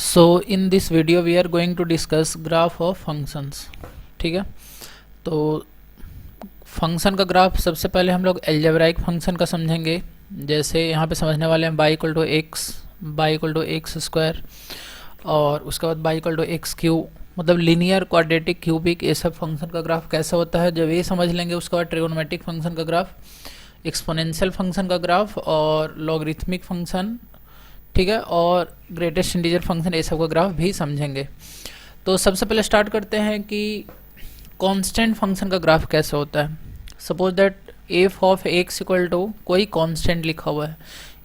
So in this video we are going to discuss graph of functions. ठीक है, तो function का graph सबसे पहले हम लोग एल्जेब्राइक फंक्शन का समझेंगे। जैसे यहाँ पे समझने वाले हैं y equal to x square, और उसके बाद y equal to x cube, मतलब लीनियर क्वाड्रेटिक क्यूबिक, ये सब फंक्शन का ग्राफ कैसा होता है जब ये समझ लेंगे। उसके बाद ट्रिगोनोमेट्रिक फंक्शन का ग्राफ, एक्सपोनेंशियल फंक्शन का ग्राफ और लॉगरिथमिक फंक्शन, ठीक है, और ग्रेटेस्ट इंटीजर फंक्शन, ये सब का ग्राफ भी समझेंगे। तो सबसे पहले स्टार्ट करते हैं कि कांस्टेंट फंक्शन का ग्राफ कैसे होता है। Suppose that f of x equal to कोई कांस्टेंट लिखा हुआ है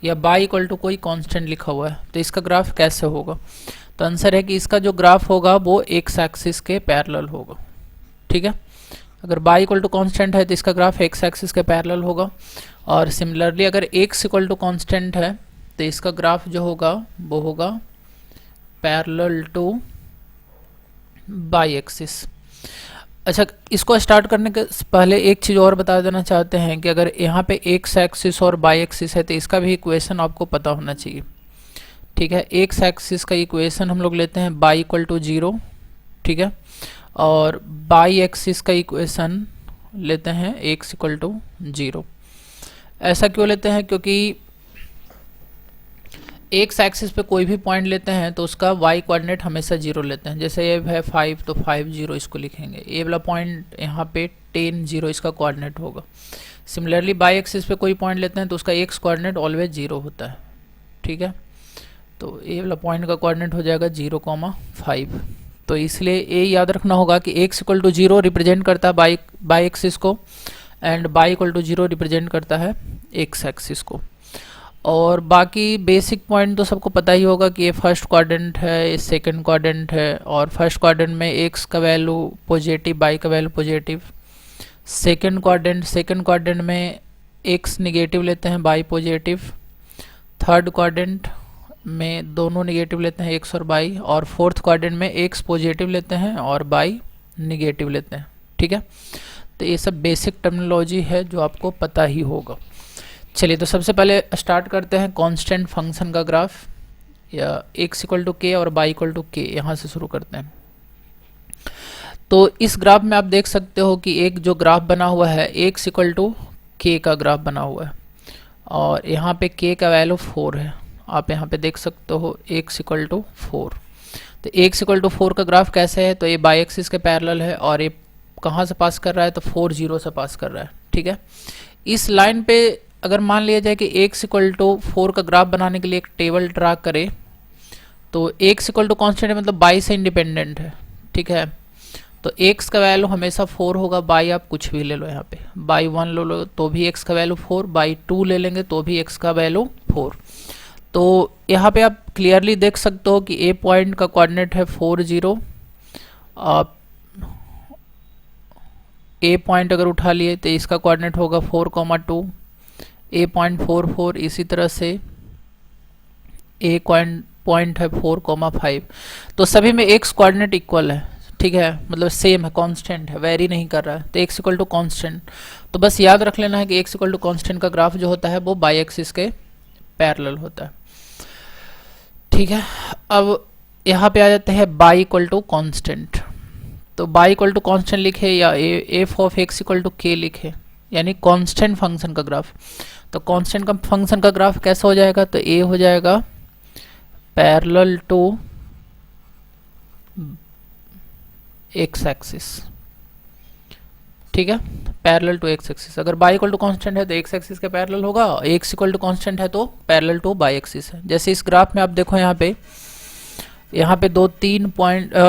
या बाई इक्वल टू कोई कांस्टेंट लिखा हुआ है, तो इसका ग्राफ कैसे होगा। तो आंसर है कि इसका जो ग्राफ होगा वो एक्स एक्सिस के पैरेलल होगा। ठीक है, अगर बाई इक्वल टू कांस्टेंट है तो इसका ग्राफ एक्स एक्सिस के पैरेलल होगा, और सिमिलरली अगर एक्स इक्वल टू कांस्टेंट है तो इसका ग्राफ जो होगा वो होगा पैरेलल टू बाई एक्सिस। अच्छा, इसको स्टार्ट करने के पहले एक चीज़ और बता देना चाहते हैं कि अगर यहाँ पे एक्स एक्सिस और बाई एक्सिस है तो इसका भी इक्वेशन आपको पता होना चाहिए। ठीक है, एक्स एक्सिस का इक्वेशन हम लोग लेते हैं बाई इक्वल टू 0, ठीक है, और बाई एक्सिस का इक्वेशन लेते हैं एक्स इक्वल टू 0। ऐसा क्यों लेते हैं, क्योंकि एक्स एक्सिस पे कोई भी पॉइंट लेते हैं तो उसका वाई कोऑर्डिनेट हमेशा 0 लेते हैं। जैसे ये है 5 तो 5 0 इसको लिखेंगे। ये वाला पॉइंट यहाँ पे 10 0 इसका कोऑर्डिनेट होगा। सिमिलरली बाई एक्सिस पे कोई पॉइंट लेते हैं तो उसका एक्स कोऑर्डिनेट ऑलवेज 0 होता है। ठीक है, तो ये वाला पॉइंट का कोऑर्डिनेट हो जाएगा 0,5। तो इसलिए ये याद रखना होगा कि एक्स इक्वल टू 0 रिप्रेजेंट करता है बाई एक्सिस को, and y equal to 0 represent करता है एक्स एक्सिस को। और बाकी बेसिक पॉइंट तो सबको पता ही होगा कि ये फर्स्ट क्वाड्रेंट है, ये सेकंड क्वाड्रेंट है, और फर्स्ट क्वाड्रेंट में एक्स का वैल्यू पॉजिटिव, बाई का वैल्यू पॉजिटिव। सेकंड क्वाड्रेंट में एक्स निगेटिव लेते हैं, बाई पॉजिटिव। थर्ड क्वाड्रेंट में दोनों निगेटिव लेते हैं, एक्स और बाई, और फोर्थ क्वाड्रेंट में एक्स पॉजिटिव लेते हैं और बाई निगेटिव लेते हैं। ठीक है, तो ये सब बेसिक टर्मिनोलॉजी है जो आपको पता ही होगा। चलिए, तो सबसे पहले स्टार्ट करते हैं कांस्टेंट फंक्शन का ग्राफ, या एक्स इक्वल टू के और बाई इक्वल टू के, यहाँ से शुरू करते हैं। तो इस ग्राफ में आप देख सकते हो कि एक जो ग्राफ बना हुआ है एक्स इक्वल टू के का ग्राफ बना हुआ है, और यहाँ पे के का वैल्यू 4 है। आप यहाँ पे देख सकते हो एक्स इक्वल टू 4। तो एक्स इक्वल टू 4 का ग्राफ कैसे है, तो ये बाई एक्सिस के पैरेलल है, और ये कहाँ से पास कर रहा है, तो 4 0 से पास कर रहा है। ठीक है, इस लाइन पे अगर मान लिया जाए कि x इक्वल टू 4 का ग्राफ बनाने के लिए एक टेबल ड्रा करें, तो x इक्वल टू कॉन्स्टेंट है, मतलब बाई से इंडिपेंडेंट है। ठीक है, तो x का वैल्यू हमेशा 4 होगा। बाई आप कुछ भी ले लो, यहाँ पे बाई 1 ले लो तो भी x का वैल्यू 4, बाई 2 ले लेंगे तो भी x का वैल्यू 4। तो यहाँ पे आप क्लियरली देख सकते हो कि a पॉइंट का कोऑर्डिनेट है 4 0। आप a पॉइंट अगर उठा लिए तो इसका कोऑर्डिनेट होगा 4,2, a.44, इसी तरह से a पॉइंट है 4,5। तो सभी में x कोऑर्डिनेट इक्वल है। ठीक है, मतलब सेम है, कांस्टेंट है, वेरी नहीं कर रहा है, तो x इक्वल टू कांस्टेंट। तो बस याद रख लेना है कि x इक्वल टू कांस्टेंट का ग्राफ जो होता है वो बाई एक्सिस के पैरेलल होता है। ठीक है, अब यहाँ पे आ जाते हैं बाई इक्वल टू कांस्टेंट। तो बाई इक्वल टू कांस्टेंट लिखे या f of x equal to k लिखे, यानी कांस्टेंट फंक्शन का ग्राफ। तो कांस्टेंट का फंक्शन का ग्राफ कैसा हो जाएगा, तो ए हो जाएगा पैरेलल टू एक्स एक्सिस। ठीक है, पैरेलल टू एक्स एक्सिस। अगर बाई इक्वल टू कांस्टेंट है तो एक्स एक्सिस के पैरेलल होगा, एक्स इक्वल टू कांस्टेंट है तो पैरेलल टू बाई एक्सिस है। जैसे इस ग्राफ में आप देखो, यहाँ पे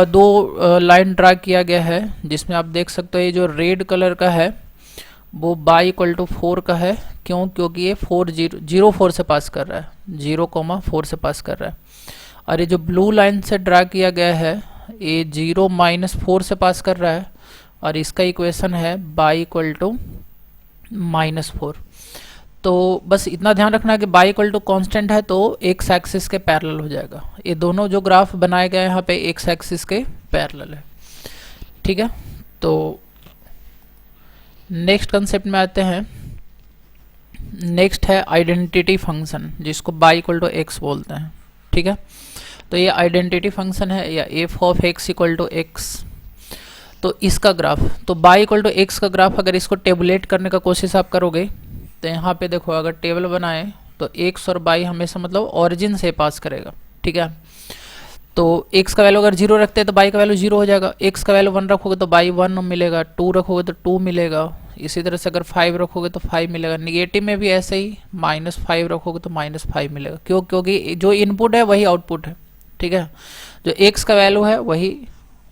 दो लाइन ड्रा किया गया है, जिसमें आप देख सकते हो ये जो रेड कलर का है वो बाई इक्वल टू 4 का है। क्यों, क्योंकि ये 4 से पास कर रहा है, 0,4 से पास कर रहा है। और ये जो ब्लू लाइन से ड्रा किया गया है ये 0-4 से पास कर रहा है, और इसका इक्वेशन है बाई इक्वल टू -4। तो बस इतना ध्यान रखना है कि बाई इक्वल टू कांस्टेंट है तो एक्स एक्सिस के पैरेलल हो जाएगा। ये दोनों जो ग्राफ बनाए गए हैं यहाँ पे एक्स एक्सिस के पैरेलल है। ठीक है, तो नेक्स्ट कंसेप्ट में आते हैं। नेक्स्ट है आइडेंटिटी फंक्शन, जिसको बाई इक्वल टू एक्स बोलते हैं। ठीक है, तो ये आइडेंटिटी फंक्शन है या f of x equal to x. तो इसका ग्राफ, तो बाई इक्वल टू एक्स का ग्राफ अगर इसको टेबुलेट करने का कोशिश आप करोगे तो यहाँ पे देखो अगर टेबल बनाए तो एक्स और बाई हमेशा मतलब ओरिजिन से पास करेगा, ठीक है। तो एक्स का वैल्यू अगर जीरो रखते हैं तो बाई का वैल्यू जीरो हो जाएगा, एक्स का वैल्यू 1 रखोगे तो बाई 1 मिलेगा, 2 रखोगे तो 2 मिलेगा, इसी तरह से अगर 5 रखोगे तो 5 मिलेगा। निगेटिव में भी ऐसे ही -5 रखोगे तो -5 मिलेगा। क्यों? क्योंकि जो इनपुट है वही आउटपुट है, ठीक है। जो एक्स का वैल्यू है वही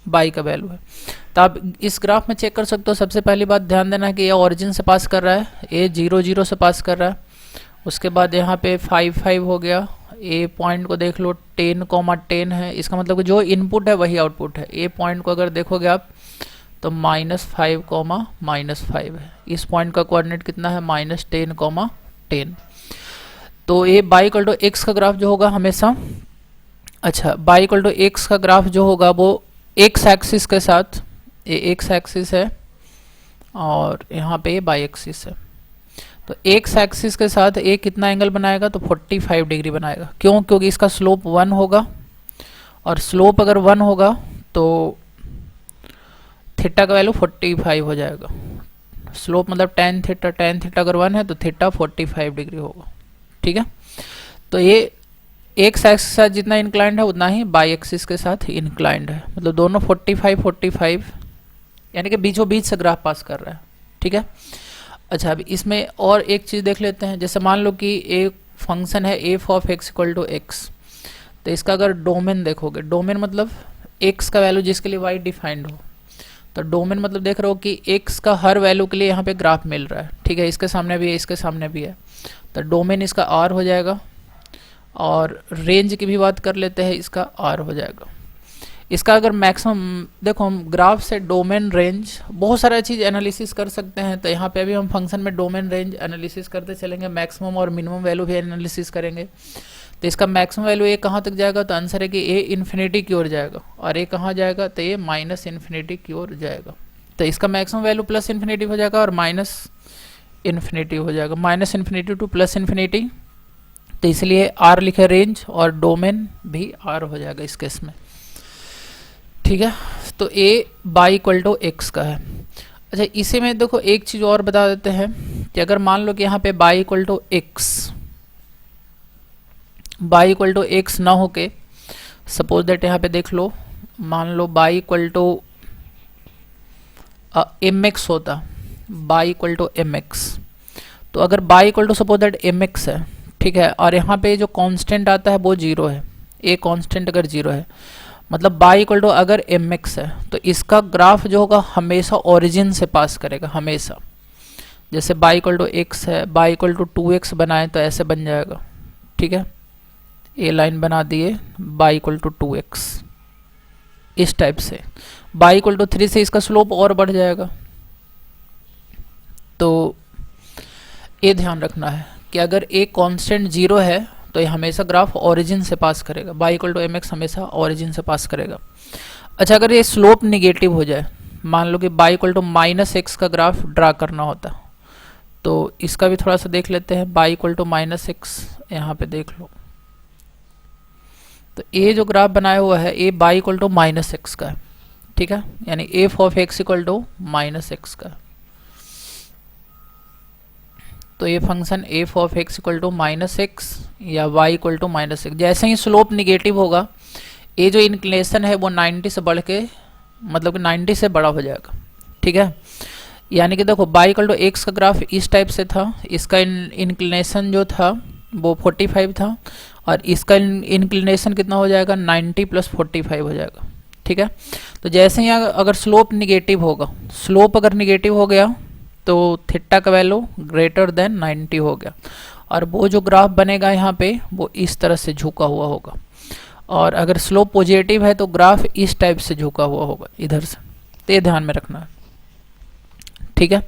बाई का वैल्यू है। तो आप इस ग्राफ में चेक कर सकते हो। सबसे पहली बात ध्यान देना है कि ये ओरिजिन से पास कर रहा है, ए 0 0 से पास कर रहा है। उसके बाद यहाँ पे 5 5 हो गया। ए पॉइंट को देख लो 10, 10 है, इसका मतलब कि जो इनपुट है वही आउटपुट है। ए पॉइंट को अगर देखोगे आप तो -5, -5 है। इस पॉइंट का कोऑर्डिनेट कितना है? -10, 10। तो ये बाई इक्वल टू एक्स का ग्राफ जो होगा हमेशा, अच्छा बाई इक्वल टू एक्स का ग्राफ जो होगा वो एक्स एक्सिस के साथ, ये एक्स एक्सिस है और यहाँ पे बाई एक्सिस है। तो एक्स एक्सिस के साथ ए कितना एंगल बनाएगा? तो 45 डिग्री बनाएगा। क्यों? क्योंकि इसका स्लोप 1 होगा और स्लोप अगर 1 होगा तो थीटा का वैल्यू 45 हो जाएगा। स्लोप मतलब tan थीटा अगर 1 है तो थीटा 45 डिग्री होगा, ठीक है। तो ये एक्स एक्सिस के साथ जितना इंक्लाइंड है उतना ही बाई एक्सिस के साथ इंक्लाइंड है, मतलब दोनों 45 यानी कि बीचों बीच से ग्राफ पास कर रहा है, ठीक है। अच्छा अभी इसमें और एक चीज़ देख लेते हैं। जैसे मान लो कि एक फंक्शन है f of x equal to x, तो इसका अगर डोमेन देखोगे, डोमेन मतलब एक्स का वैल्यू जिसके लिए वाई डिफाइंड हो, तो डोमेन मतलब देख रहे हो कि एक्स का हर वैल्यू के लिए यहाँ पे ग्राफ मिल रहा है, ठीक है। इसके सामने भी है, इसके सामने भी है, तो डोमेन इसका आर हो जाएगा। और रेंज की भी बात कर लेते हैं, इसका आर हो जाएगा। इसका अगर मैक्सिमम देखो, हम ग्राफ से डोमेन रेंज बहुत सारा चीज़ एनालिसिस कर सकते हैं। तो यहाँ पे अभी हम फंक्शन में डोमेन रेंज एनालिसिस करते चलेंगे, मैक्सिमम और मिनिमम वैल्यू भी एनालिसिस करेंगे। तो इसका मैक्सिमम वैल्यू ए कहाँ तक जाएगा? तो आंसर है कि ए इन्फिनिटी की ओर जाएगा। और ए कहाँ जाएगा? तो ये -इन्फिनिटी की ओर जाएगा। तो इसका मैक्सिमम वैल्यू +इन्फिनिटी हो जाएगा और -इन्फिनिटी हो जाएगा, -इन्फिनिटी टू +इन्फिनिटी। तो इसलिए आर लिखे रेंज और डोमेन भी आर हो जाएगा इस केस में, ठीक है। तो ए बाई इक्वल टू एक्स का है। अच्छा इसी में देखो एक चीज़ और बता देते हैं कि अगर मान लो कि यहाँ पे बाई इक्वल टू एक्स ना हो के, सपोज दैट यहाँ पे देख लो, मान लो y equal to m x होता, y equal to m x. तो अगर y equal to suppose that m x है, ठीक है, और यहाँ पे जो कांस्टेंट आता है वो 0 है, ए कांस्टेंट अगर 0 है, मतलब बाई इक्वल टू अगर एम एक्स है, तो इसका ग्राफ जो होगा हमेशा ओरिजिन से पास करेगा, हमेशा। जैसे बाई इक्वल टू एक्स है, बाई इक्वल टू 2x बनाए तो ऐसे बन जाएगा, ठीक है। ए लाइन बना दिए, बाई इक्वल टू 2x, इस टाइप से। बाई इक्वल टू 3 से इसका स्लोप और बढ़ जाएगा। तो ये ध्यान रखना है कि अगर ए कांस्टेंट 0 है तो ये हमेशा ग्राफ ओरिजिन से पास करेगा, y equal to m x हमेशा ओरिजिन से पास करेगा। अच्छा अगर ये स्लोप निगेटिव हो जाए, मान लो कि बाई इक्वल टू -x का ग्राफ ड्रा करना होता, तो इसका भी थोड़ा सा देख लेते हैं। बाई इक्वल टू -x यहाँ पे देख लो, तो ए जो ग्राफ बनाया हुआ है a y equal to -x का है, ठीक है, यानी f of x equal to -x का। तो ये function f of x equal to -x या y इक्वल टू -x, जैसे ही स्लोप निगेटिव होगा, ये जो इंक्लिनेशन है वो 90 से बढ़ के मतलब कि 90 से बड़ा हो जाएगा, ठीक है। यानी कि देखो y इक्वल टू एक्स का ग्राफ इस टाइप से था, इसका इंक्लिनेशन जो था वो 45 था, और इसका इंक्लिनेशन कितना हो जाएगा? 90 + 45 हो जाएगा, ठीक है। तो जैसे ही अगर स्लोप निगेटिव होगा, स्लोप अगर निगेटिव हो गया तो थीटा का वैल्यू ग्रेटर देन 90 हो गया, और वो जो ग्राफ बनेगा यहाँ पे वो इस तरह से झुका हुआ होगा। और अगर स्लोप पॉजिटिव है तो ग्राफ इस टाइप से झुका हुआ होगा इधर से। तो ये ध्यान में रखना है, ठीक है।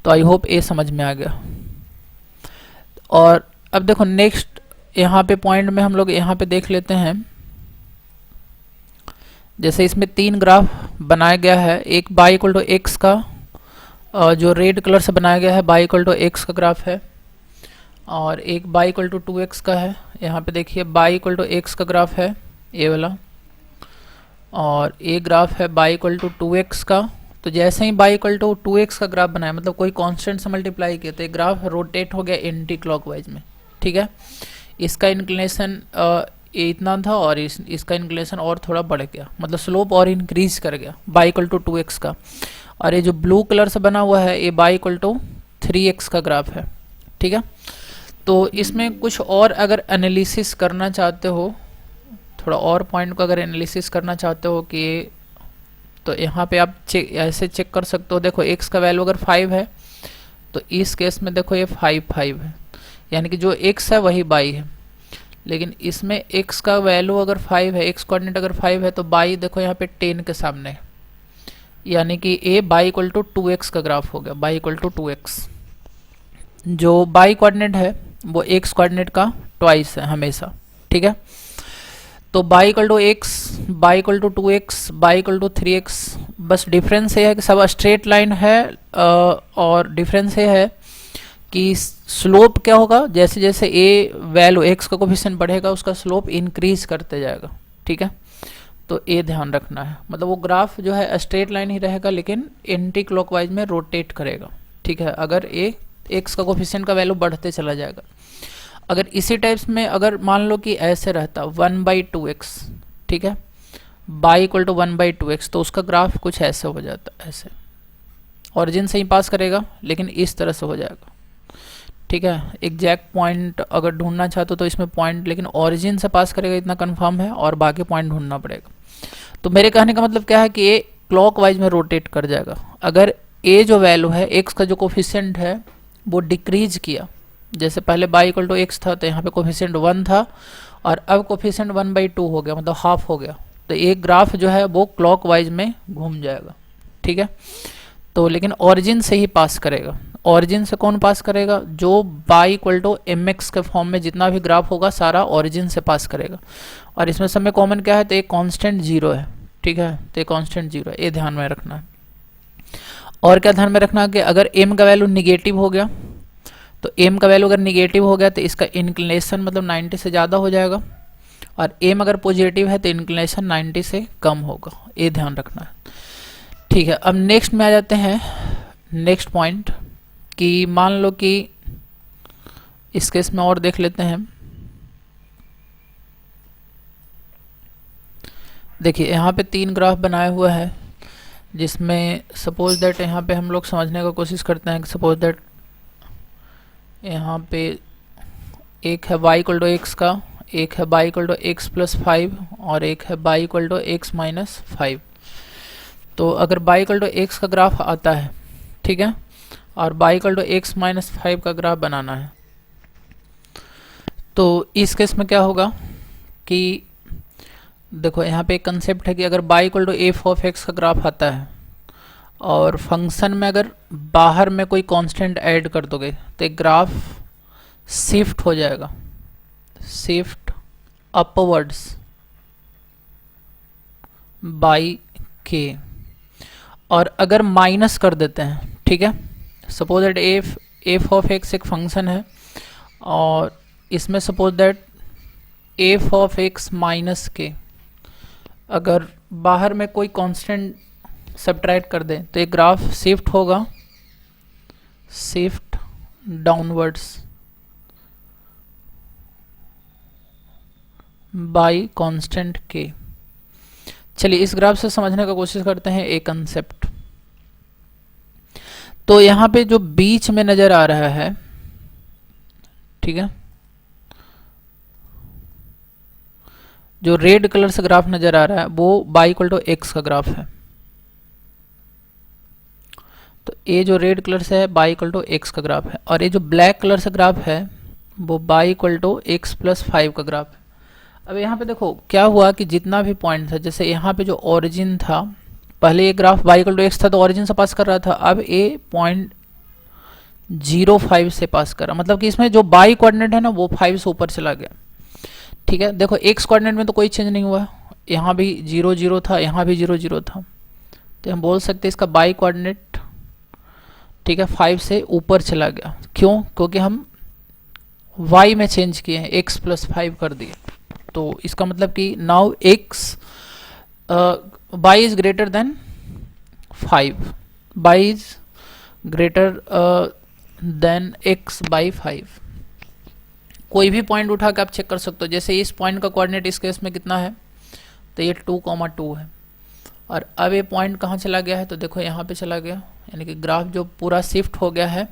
तो आई होप ये समझ में आ गया। और अब देखो नेक्स्ट यहाँ पे पॉइंट में हम लोग यहाँ पे देख लेते हैं। जैसे इसमें 3 ग्राफ बनाया गया है, एक बाई इक्वल टू एक्स का जो रेड कलर से बनाया गया है बाई इक्वल टू एक्स का ग्राफ है, और एक बाई इक्वल टू 2x का है। यहाँ पे देखिए बाई इक्वल टू एक्स का ग्राफ है, ये वाला, और ये ग्राफ है बाई इक्वल टू 2x का। तो जैसे ही बाई इक्वल टू 2x का ग्राफ बनाया, मतलब कोई कांस्टेंट से मल्टीप्लाई किया, तो ये ग्राफ रोटेट हो गया एंटी क्लॉकवाइज में, ठीक है। इसका इंक्लिनेशन ये इतना था और इसका इंक्लिनेशन और थोड़ा बढ़ गया, मतलब स्लोप और इंक्रीज कर गया बाई इक्वल टू 2x का। और ये जो ब्लू कलर से बना हुआ है ये बाई इक्वल टू 3x का ग्राफ है, ठीक है। तो इसमें कुछ और अगर एनालिसिस करना चाहते हो, थोड़ा और पॉइंट को अगर एनालिसिस करना चाहते हो कि, तो यहाँ पे आप ऐसे चेक कर सकते हो। देखो x का वैल्यू अगर 5 है तो इस केस में देखो ये 5 है, यानी कि जो x है वही बाई है। लेकिन इसमें x का वैल्यू अगर 5 है, x कोऑर्डिनेट अगर 5 है, तो बाई देखो यहाँ पे 10 के सामने है, यानी कि a y equal to 2x का ग्राफ हो गया, बाई इक्वल टू 2x। जो बाई कोऑर्डिनेट है वो x कोऑर्डिनेट का ट्वाइस है हमेशा, ठीक है। तो y equal to x, y equal to 2x, y equal to 3x, बस डिफरेंस ये है कि सब स्ट्रेट लाइन है, और डिफरेंस ये है कि स्लोप क्या होगा, जैसे जैसे ए वैल्यू x का कोफिशिएंट बढ़ेगा उसका स्लोप इंक्रीज करते जाएगा, ठीक है। तो ये ध्यान रखना है, मतलब वो ग्राफ जो है स्ट्रेट लाइन ही रहेगा लेकिन एंटी क्लॉकवाइज में रोटेट करेगा, ठीक है, अगर ए x का कोफिशिएंट का वैल्यू बढ़ते चला जाएगा। अगर इसी टाइप्स में अगर मान लो कि ऐसे रहता 1/2x, ठीक है, बाई इक्वल टू 1/2x, तो उसका ग्राफ कुछ ऐसे हो जाता, ऐसे ऑरिजिन से ही पास करेगा लेकिन इस तरह से हो जाएगा, ठीक है। एग्जैक्ट पॉइंट अगर ढूंढना चाहते हो तो इसमें पॉइंट लेकिन ऑरिजिन से पास करेगा इतना कंफर्म है, और बाकी पॉइंट ढूंढना पड़ेगा। तो मेरे कहने का मतलब क्या है कि ये क्लॉकवाइज में रोटेट कर जाएगा। अगर ए जो वैल्यू है x का जो कोफिशिएंट है वो डिक्रीज किया, जैसे पहले बाई इक्वल टू x था तो यहाँ पे कोफिशिएंट 1 था और अब कोफिशिएंट 1/2 हो गया, मतलब हाफ हो गया, तो एक ग्राफ जो है वो क्लॉकवाइज में घूम जाएगा, ठीक है। तो लेकिन ऑरिजिन से ही पास करेगा। ऑरिजिन से कौन पास करेगा? जो बाई इक्वल टू mx के फॉर्म में जितना भी ग्राफ होगा सारा ऑरिजिन से पास करेगा। और इसमें सब में कॉमन क्या है? तो एक कांस्टेंट 0 है, ठीक है, तो एक कांस्टेंट 0 है, ये ध्यान में रखना है। और क्या ध्यान में रखना कि अगर m का वैल्यू निगेटिव हो गया, तो m का वैल्यू अगर निगेटिव हो गया तो इसका इंक्लिनेशन मतलब 90 से ज़्यादा हो जाएगा, और m अगर पॉजिटिव है तो इंक्लिनेशन 90 से कम होगा, ये ध्यान रखना है, ठीक है। अब नेक्स्ट में आ जाते हैं, नेक्स्ट पॉइंट कि मान लो कि इस केस में और देख लेते हैं। देखिए यहाँ पे 3 ग्राफ बनाया हुआ है, जिसमें सपोज दैट यहाँ पे हम लोग समझने का कोशिश करते हैं कि सपोज दैट यहाँ पे एक है y इक्वल टू x का, एक है y equal to x plus 5 और एक है y equal to x minus 5। तो अगर y इक्वल टू x का ग्राफ आता है, ठीक है, और y equal to x minus 5 का ग्राफ बनाना है, तो इस केस में क्या होगा कि देखो यहाँ पे एक कंसेप्ट है कि अगर y equal to f of x का ग्राफ आता है और फंक्शन में अगर बाहर में कोई कांस्टेंट ऐड कर दोगे तो एक ग्राफ शिफ्ट हो जाएगा, शिफ्ट अपवर्ड्स बाई k। और अगर माइनस कर देते हैं, ठीक है, suppose that f of x एक फंक्शन है और इसमें suppose that f of x minus k, अगर बाहर में कोई कांस्टेंट सब्ट्रैक्ट कर दें तो एक ग्राफ शिफ्ट होगा, shift downwards bye constant k। चलिए इस ग्राफ से समझने का कोशिश करते हैं एक कंसेप्ट। तो यहाँ पे जो बीच में नजर आ रहा है, ठीक है, जो रेड कलर से ग्राफ नजर आ रहा है वो y इक्वल टू x का ग्राफ है। तो ये जो रेड कलर से है y इक्वल टू x का ग्राफ है, और ये जो ब्लैक कलर से ग्राफ है वो y equal to x plus 5 का ग्राफ है। अब यहाँ पे देखो क्या हुआ कि जितना भी पॉइंट था, जैसे यहाँ पे जो ओरिजिन था, पहले ये graph y equal to x था तो ओरिजिन से पास कर रहा था, अब ये पॉइंट 0.5 से पास कर रहा, मतलब कि इसमें जो y कोऑर्डिनेट है ना वो 5 से ऊपर चला गया, ठीक है। देखो x कोऑर्डिनेट में तो कोई चेंज नहीं हुआ, यहाँ भी 0 0 था, यहाँ भी 0 0 था, तो हम बोल सकते हैं इसका y कोऑर्डिनेट, ठीक है, 5 से ऊपर चला गया। क्यों? क्योंकि हम y में चेंज किए हैं, x प्लस 5 कर दिए, तो इसका मतलब कि now x y is greater than 5, y is greater than x by 5। कोई भी पॉइंट उठा के आप चेक कर सकते हो। जैसे इस पॉइंट का कोऑर्डिनेट इस केस में कितना है, तो ये 2,2 है। और अब ये पॉइंट कहाँ चला गया है, तो देखो यहाँ पे चला गया, यानी कि ग्राफ जो पूरा शिफ्ट हो गया है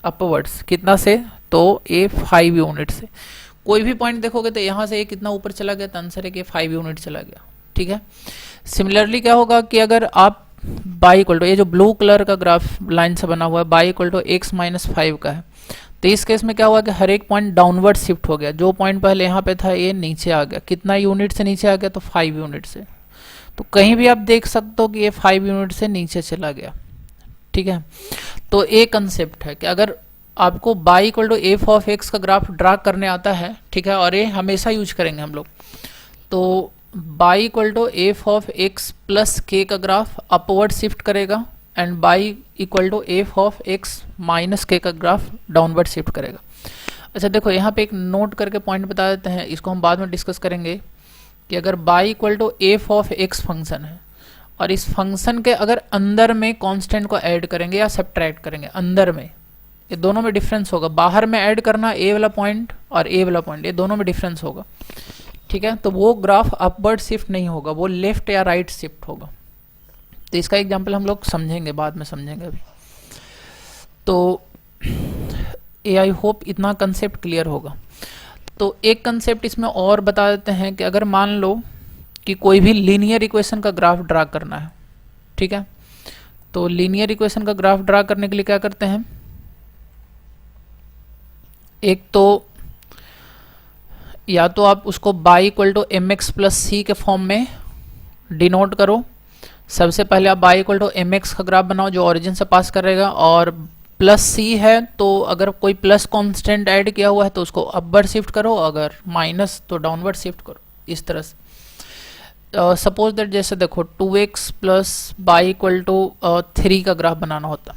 अपवर्ड्स, कितना से, तो ये 5 यूनिट से। कोई भी पॉइंट देखोगे तो यहाँ से ये कितना ऊपर चला गया, तो आंसर है कि 5 यूनिट चला गया। ठीक है। सिमिलरली क्या होगा कि अगर आप बाई इक्वल टू, ये जो ब्लू कलर का ग्राफ लाइन से बना हुआ है, y equal to x minus 5 का है, तो इस केस में क्या हुआ कि हर एक पॉइंट डाउनवर्ड शिफ्ट हो गया। जो पॉइंट पहले यहाँ पे था ये नीचे आ गया। कितना यूनिट से नीचे आ गया, तो 5 यूनिट से। तो कहीं भी आप देख सकते हो कि ये 5 यूनिट से नीचे चला गया। ठीक है। तो एक कंसेप्ट है कि अगर आपको y equal to f of x का ग्राफ ड्रा करने आता है, ठीक है, और ये हमेशा यूज करेंगे हम लोग, तो y equal to f of x plus k का ग्राफ अपवर्ड शिफ्ट करेगा, and y equal to f of x minus k का ग्राफ डाउनवर्ड शिफ्ट करेगा। अच्छा देखो, यहाँ पे एक नोट करके पॉइंट बता देते हैं, इसको हम बाद में डिस्कस करेंगे कि अगर y equal to f of x function है और इस फंक्शन के अगर अंदर में कांस्टेंट को ऐड करेंगे या सब्ट्रैक्ट करेंगे, अंदर में, ये दोनों में डिफरेंस होगा। बाहर में ऐड करना ए वाला पॉइंट और ए वाला पॉइंट, ये दोनों में डिफरेंस होगा। ठीक है। तो वो ग्राफ अपवर्ड शिफ्ट नहीं होगा, वो लेफ्ट या राइट शिफ्ट होगा। तो इसका एग्जांपल हम लोग समझेंगे, बाद में समझेंगे अभी। तो ये आई होप इतना कंसेप्ट क्लियर होगा। तो एक कंसेप्ट इसमें और बता देते हैं कि अगर मान लो कि कोई भी लीनियर इक्वेशन का ग्राफ ड्रा करना है, ठीक है, तो लीनियर इक्वेशन का ग्राफ ड्रा करने के लिए क्या करते हैं, एक तो या तो आप उसको y equal to m x plus c के फॉर्म में डिनोट करो। सबसे पहले आप y equal to m x का ग्राफ बनाओ जो ओरिजिन से पास करेगा, और प्लस सी है तो अगर कोई प्लस कांस्टेंट ऐड किया हुआ है तो उसको अपवर्ड शिफ्ट करो, अगर माइनस तो डाउनवर्ड शिफ्ट करो, इस तरह से। सपोज दैट जैसे देखो 2x plus y equal to 3 का ग्राफ बनाना होता,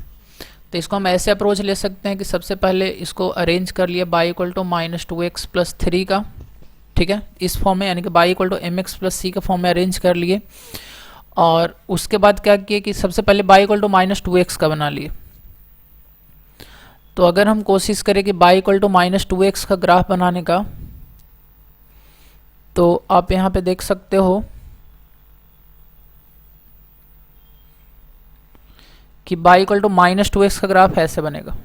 तो इसको हम ऐसे अप्रोच ले सकते हैं कि सबसे पहले इसको अरेंज कर लिया y equal to minus 2x plus 3 का, ठीक है, इस फॉर्म में, यानी कि y equal to m x plus c के फॉर्म में अरेंज कर लिए। और उसके बाद क्या किए कि सबसे पहले by equal to minus 2x का बना लिए। तो अगर हम कोशिश करें कि y equal to minus 2x का ग्राफ बनाने का, तो आप यहाँ पे देख सकते हो कि y equal to minus 2x का ग्राफ ऐसे बनेगा,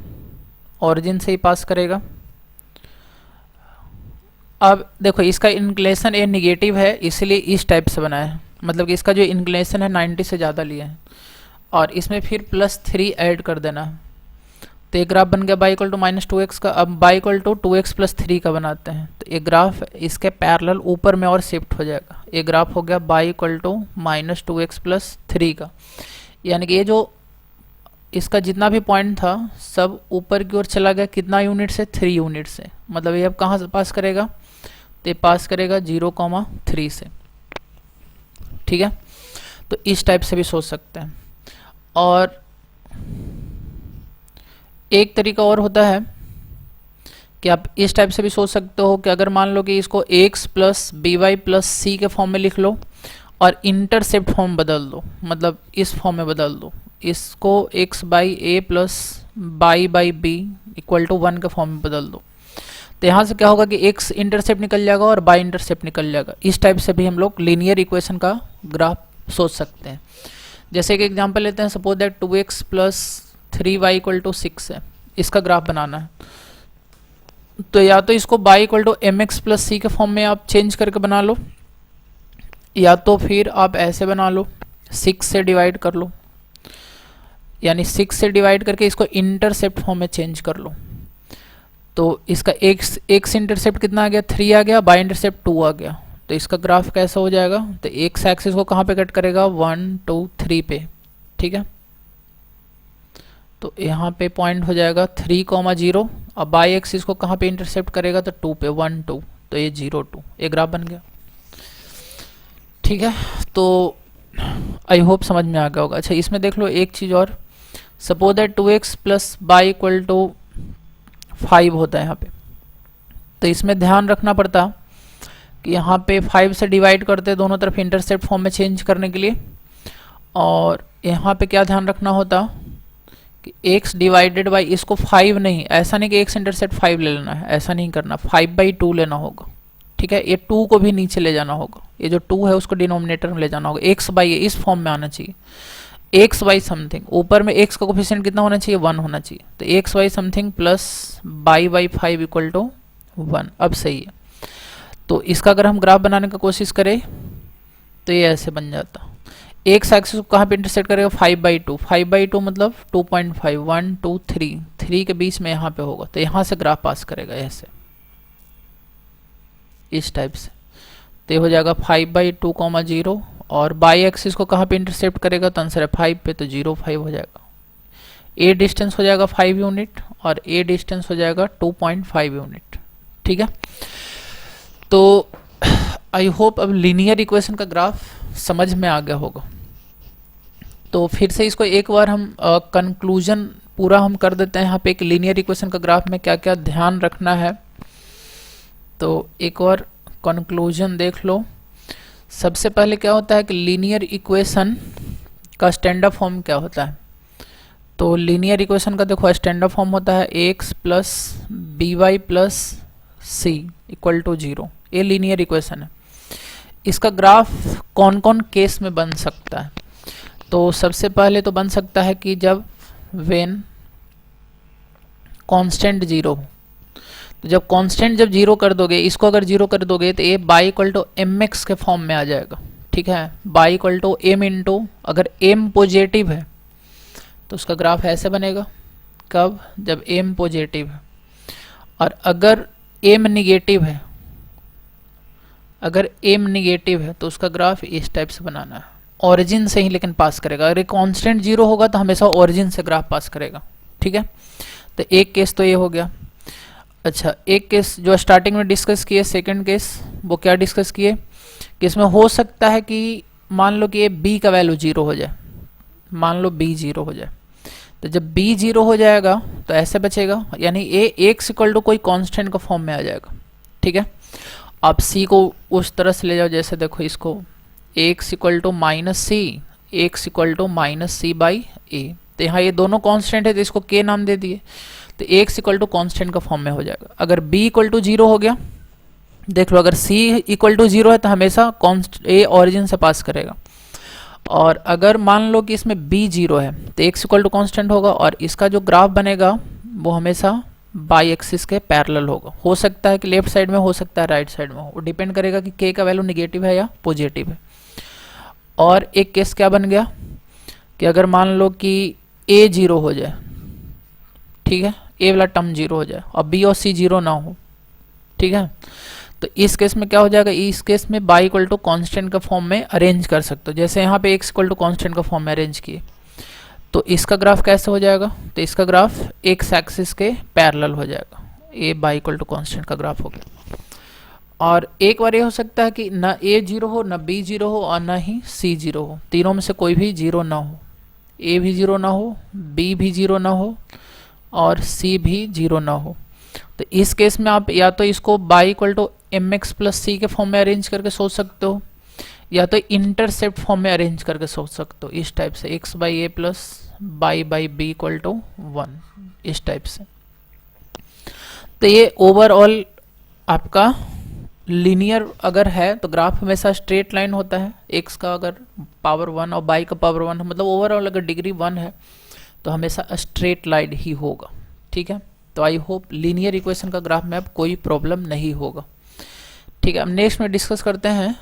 ओरिजिन से ही पास करेगा। अब देखो इसका इंक्लिनेशन ए निगेटिव है, इसलिए इस टाइप से बना है, मतलब कि इसका जो इंक्लिनेशन है 90 से ज़्यादा लिया है, और इसमें फिर +3 ऐड कर देना है। तो ये ग्राफ बन गया y equal to minus 2x का। अब by equal to 2x plus 3 का बनाते हैं, तो ये ग्राफ इसके पैरेलल ऊपर में और शिफ्ट हो जाएगा। ये ग्राफ हो गया y equal to minus 2x plus 3 का, यानी कि ये जो इसका जितना भी पॉइंट था सब ऊपर की ओर चला गया। कितना यूनिट से, 3 यूनिट से। मतलब ये अब कहाँ से पास करेगा, तो ये पास करेगा 0,3 से। ठीक है। तो इस टाइप से भी सोच सकते हैं। और एक तरीका और होता है कि आप इस टाइप से भी सोच सकते हो कि अगर मान लो कि इसको x plus b y plus c के फॉर्म में लिख लो और इंटरसेप्ट फॉर्म बदल दो, मतलब इस फॉर्म में बदल दो, इसको x by a plus y by b equal to 1 के फॉर्म में बदल दो। तो यहाँ से क्या होगा कि x इंटरसेप्ट निकल जाएगा और बाई इंटरसेप्ट निकल जाएगा। इस टाइप से भी हम लोग लीनियर इक्वेशन का ग्राफ सोच सकते हैं। जैसे एक एग्जांपल लेते हैं, suppose that 2x plus 3y equal to 6 है, इसका ग्राफ बनाना है। तो या तो इसको y equal to m x plus c के फॉर्म में आप चेंज करके बना लो, या तो फिर आप ऐसे बना लो, 6 से डिवाइड कर लो, यानी 6 से डिवाइड करके इसको इंटरसेप्ट फॉर्म में चेंज कर लो। तो इसका एक्स इंटरसेप्ट कितना आ गया, 3 आ गया, बाई इंटरसेप्ट 2 आ गया। तो इसका ग्राफ कैसा हो जाएगा, तो एक्स एक्सिस को कहाँ पे कट करेगा, 1 2 3 पे। ठीक है। तो यहाँ पे पॉइंट हो जाएगा 3,0, और बाई एक्सिस को कहाँ पे इंटरसेप्ट करेगा, तो 2 पे, 1 2, तो ये 0 2, ये ग्राफ बन गया। ठीक है। तो आई होप समझ में आ गया होगा। अच्छा इसमें देख लो एक चीज़ और, suppose that 2x plus y equal to 5 होता है यहाँ पे। तो इसमें ध्यान रखना पड़ता कि यहाँ पे 5 से डिवाइड करते दोनों तरफ इंटरसेप्ट फॉर्म में चेंज करने के लिए, और यहाँ पे क्या ध्यान रखना होता कि x डिवाइडेड बाई, इसको 5 नहीं, ऐसा नहीं कि x इंटरसेप्ट 5 ले लेना है, ऐसा नहीं करना, 5/2 लेना होगा। ठीक है, ये 2 को भी नीचे ले जाना होगा, ये जो 2 है उसको डिनोमिनेटर में ले जाना होगा, x बाई इस फॉर्म में आना चाहिए, x बाई समथिंग, ऊपर में x का कोफिशिएंट कितना होना चाहिए, 1 होना चाहिए, तो x by something plus y 5 equal to 1। अब सही है। तो इसका अगर हम ग्राफ बनाने का कोशिश करें तो ये ऐसे बन जाता, एक्स एक्सिस को कहाँ पे इंटरसेक्ट करेगा, 5/2, 5/2 मतलब 2.5, 1 2 3 के बीच में यहाँ पे होगा, तो यहाँ से ग्राफ पास करेगा ऐसे, इस टाइप से। तो ये हो जाएगा 5/2, 0, और बाई एक्सिस को कहाँ पे इंटरसेप्ट करेगा, तो आंसर है 5 पे, तो 0.5 हो जाएगा। ए डिस्टेंस हो जाएगा 5 यूनिट और ए डिस्टेंस हो जाएगा 2.5 यूनिट। ठीक है, तो आई होप अब लीनियर इक्वेशन का ग्राफ समझ में आ गया होगा। तो फिर से इसको एक बार हम कंक्लूजन पूरा हम कर देते हैं, यहाँ पे एक लीनियर इक्वेशन का ग्राफ में क्या क्या ध्यान रखना है, तो एक और कंक्लूजन देख लो। सबसे पहले क्या होता है कि लीनियर इक्वेशन का स्टैंडर्ड फॉर्म क्या होता है, तो लीनियर इक्वेशन का देखो स्टैंडर्ड फॉर्म होता है x plus b y plus c equal to 0। ये लीनियर इक्वेशन है। इसका ग्राफ कौन कौन केस में बन सकता है, तो सबसे पहले तो बन सकता है कि जब वेन कांस्टेंट 0 हो, तो जब कांस्टेंट जब 0 कर दोगे, इसको अगर 0 कर दोगे तो ये y equal to m x के फॉर्म में आ जाएगा। ठीक है, y equal to m into, अगर एम पॉजिटिव है तो उसका ग्राफ ऐसे बनेगा, कब, जब एम पॉजिटिव है, और अगर एम निगेटिव है, अगर एम निगेटिव है तो उसका ग्राफ इस टाइप से बनाना है, ओरिजिन से ही लेकिन पास करेगा। अगर कांस्टेंट 0 होगा तो हमेशा ओरिजिन से ग्राफ पास करेगा। ठीक है, तो एक केस तो ये हो गया। अच्छा, एक केस जो स्टार्टिंग में डिस्कस किए, सेकंड केस, वो क्या डिस्कस किए कि इसमें हो सकता है कि मान लो कि ये b का वैल्यू 0 हो जाए, मान लो b 0 हो जाए, तो जब b 0 हो जाएगा तो ऐसे बचेगा, यानी a x इक्वल टू कोई कांस्टेंट का फॉर्म में आ जाएगा। ठीक है, आप c को उस तरह से ले जाओ, जैसे देखो इसको x equal to minus c, x equal to minus c by a, तो यहाँ ये दोनों कांस्टेंट है तो इसको k नाम दे दिए, तो x इक्वल टू कांस्टेंट का फॉर्म में हो जाएगा। अगर b इक्वल टू 0 हो गया, देख लो, अगर c इक्वल टू 0 है तो हमेशा a ऑरिजिन से पास करेगा, और अगर मान लो कि इसमें b 0 है तो x इक्वल टू कांस्टेंट होगा, और इसका जो ग्राफ बनेगा वो हमेशा बाई एक्सिस के पैरेलल होगा। हो सकता है कि लेफ्ट साइड में, हो सकता है राइट साइड में हो, वो डिपेंड करेगा कि k का वैल्यू निगेटिव है या पॉजिटिव है। और एक केस क्या बन गया कि अगर मान लो कि a 0 हो जाए, ठीक है, a वाला टर्म 0 हो जाए और b और c 0 ना हो, ठीक है, तो इस केस में क्या हो जाएगा, इस केस में बाई इक्वल टू कॉन्स्टेंट का फॉर्म में अरेंज कर सकते हो, जैसे यहाँ पे x इक्वल टू कॉन्स्टेंट का फॉर्म में अरेंज किए, तो इसका ग्राफ कैसे हो जाएगा, तो इसका ग्राफ x एक्सिस के पैरेलल हो जाएगा, a y equal to constant का ग्राफ हो गया। और एक बार ये हो सकता है कि ना a 0 हो, ना b 0 हो, और ना ही c 0 हो, तीनों में से कोई भी 0 ना हो, a भी 0 ना हो, b भी 0 ना हो, और c भी 0 ना हो। तो इस केस में आप या तो इसको y equal to m x plus c के फॉर्म में अरेंज करके सोच सकते हो, या तो इंटरसेप्ट फॉर्म में अरेंज करके सोच सकते हो, इस टाइप से x by a plus y by b equal to 1, इस टाइप से। तो ये ओवरऑल आपका लीनियर अगर है तो ग्राफ हमेशा स्ट्रेट लाइन होता है, x का अगर पावर 1 और y का पावर 1 है, मतलब ओवरऑल अगर डिग्री 1 है तो हमेशा स्ट्रेट लाइन ही होगा। ठीक है, तो आई होप लीनियर इक्वेशन का ग्राफ में अब कोई प्रॉब्लम नहीं होगा। ठीक है, अब नेक्स्ट में डिस्कस करते हैं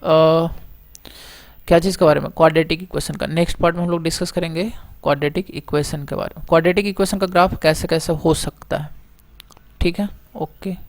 क्या चीज़ के बारे में, क्वाड्रेटिक इक्वेशन का। नेक्स्ट पार्ट में हम लोग डिस्कस करेंगे क्वाड्रेटिक इक्वेशन के बारे में, क्वाड्रेटिक इक्वेशन का ग्राफ कैसे कैसे हो सकता है। ठीक है, ओके।